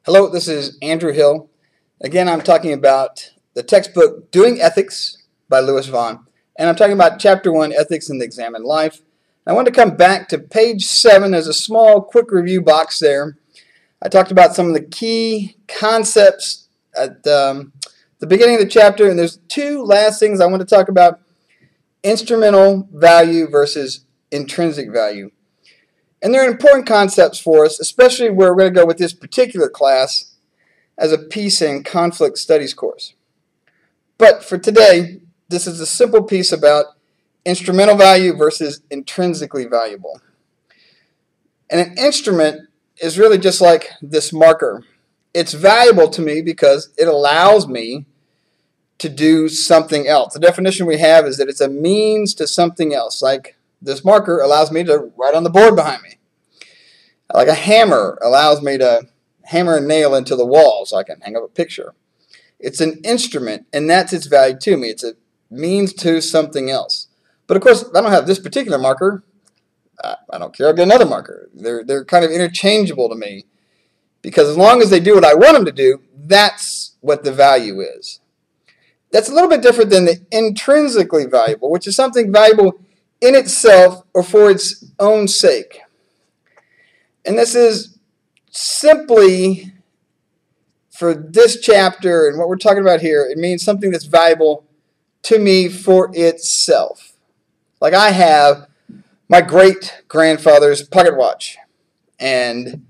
Hello, this is Andrew Hill. Again, I'm talking about the textbook Doing Ethics by Lewis Vaughn. And I'm talking about Chapter 1, Ethics in the Examined Life. I want to come back to page 7. There's a small quick review box there. I talked about some of the key concepts at the beginning of the chapter. And there's two last things I want to talk about. Instrumental value versus intrinsic value. And they're important concepts for us, especially where we're going to go with this particular class as a peace and conflict studies course. But for today, this is a simple piece about instrumental value versus intrinsically valuable. And an instrument is really just like this marker. It's valuable to me because it allows me to do something else. The definition we have is that it's a means to something else, like this marker allows me to write on the board behind me. Like a hammer allows me to hammer a nail into the wall so I can hang up a picture. It's an instrument, and that's its value to me. It's a means to something else. But of course, if I don't have this particular marker, I don't care. I'll get another marker. They're kind of interchangeable to me because as long as they do what I want them to do, that's what the value is. That's a little bit different than the intrinsically valuable, which is something valuable in itself or for its own sake. And this is simply, for this chapter and what we're talking about here, it means something that's valuable to me for itself. Like I have my great-grandfather's pocket watch, and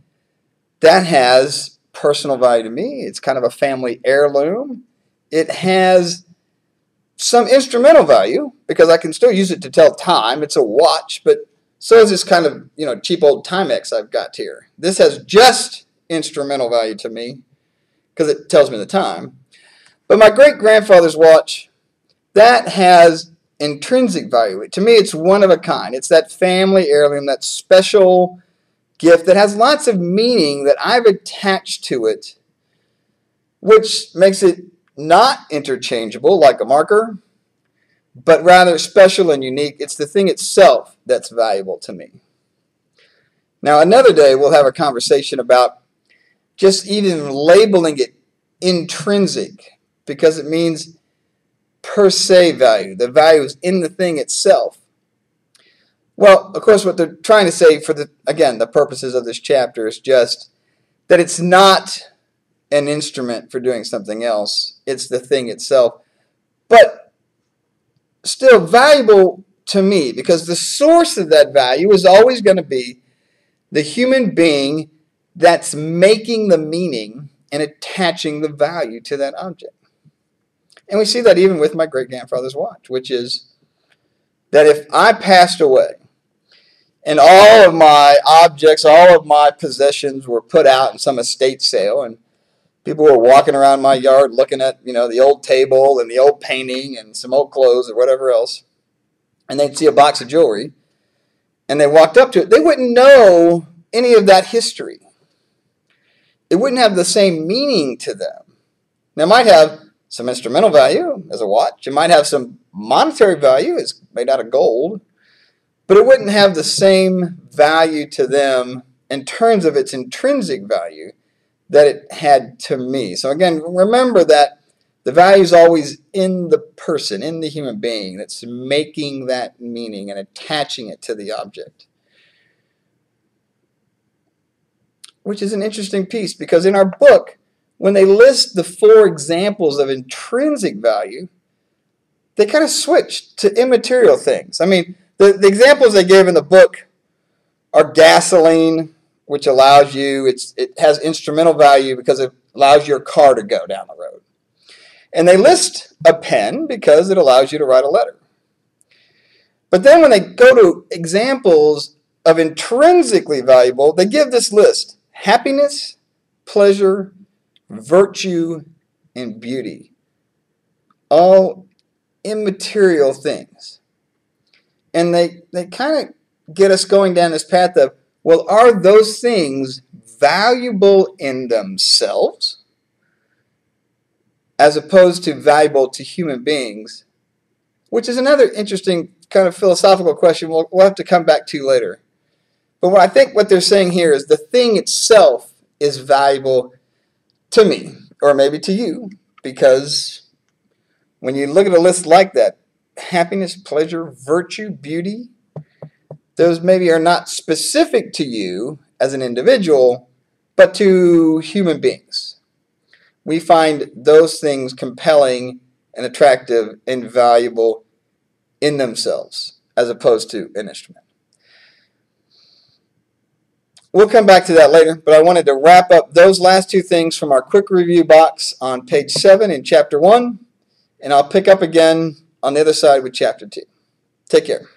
that has personal value to me. It's kind of a family heirloom. It has some instrumental value because I can still use it to tell time. It's a watch, but so is this kind of, cheap old Timex I've got here. This has just instrumental value to me because it tells me the time. But my great-grandfather's watch, that has intrinsic value. To me, it's one of a kind. It's that family heirloom, that special gift that has lots of meaning that I've attached to it, which makes it not interchangeable like a marker, but rather special and unique. It's the thing itself that's valuable to me. Now, another day we'll have a conversation about just even labeling it intrinsic because it means per se value. The value is in the thing itself. Well, of course, what they're trying to say for the purposes of this chapter is just that it's not an instrument for doing something else. It's the thing itself. But still valuable to me because the source of that value is always going to be the human being that's making the meaning and attaching the value to that object. And we see that even with my great-grandfather's watch, which is that if I passed away and all of my objects, all of my possessions were put out in some estate sale and people were walking around my yard looking at, the old table and the old painting and some old clothes or whatever else, and they'd see a box of jewelry, and they walked up to it. They wouldn't know any of that history. It wouldn't have the same meaning to them. Now, it might have some instrumental value as a watch. It might have some monetary value. It's made out of gold. But it wouldn't have the same value to them in terms of its intrinsic value that it had to me. So again, remember that the value is always in the person, in the human being that's making that meaning and attaching it to the object. Which is an interesting piece because in our book, when they list the 4 examples of intrinsic value, they kind of switch to immaterial things. I mean, the examples they gave in the book are gasoline, which allows you, it has instrumental value because it allows your car to go down the road. And they list a pen because it allows you to write a letter. But then when they go to examples of intrinsically valuable, they give this list: happiness, pleasure, virtue, and beauty. All immaterial things. And they kind of get us going down this path of, well, are those things valuable in themselves as opposed to valuable to human beings? Which is another interesting kind of philosophical question we'll have to come back to later. But I think what they're saying here is the thing itself is valuable to me, or maybe to you, because when you look at a list like that, happiness, pleasure, virtue, beauty, those maybe are not specific to you as an individual, but to human beings. We find those things compelling and attractive and valuable in themselves, as opposed to an instrument. We'll come back to that later, but I wanted to wrap up those last two things from our quick review box on page 7 in chapter 1, and I'll pick up again on the other side with chapter 2. Take care.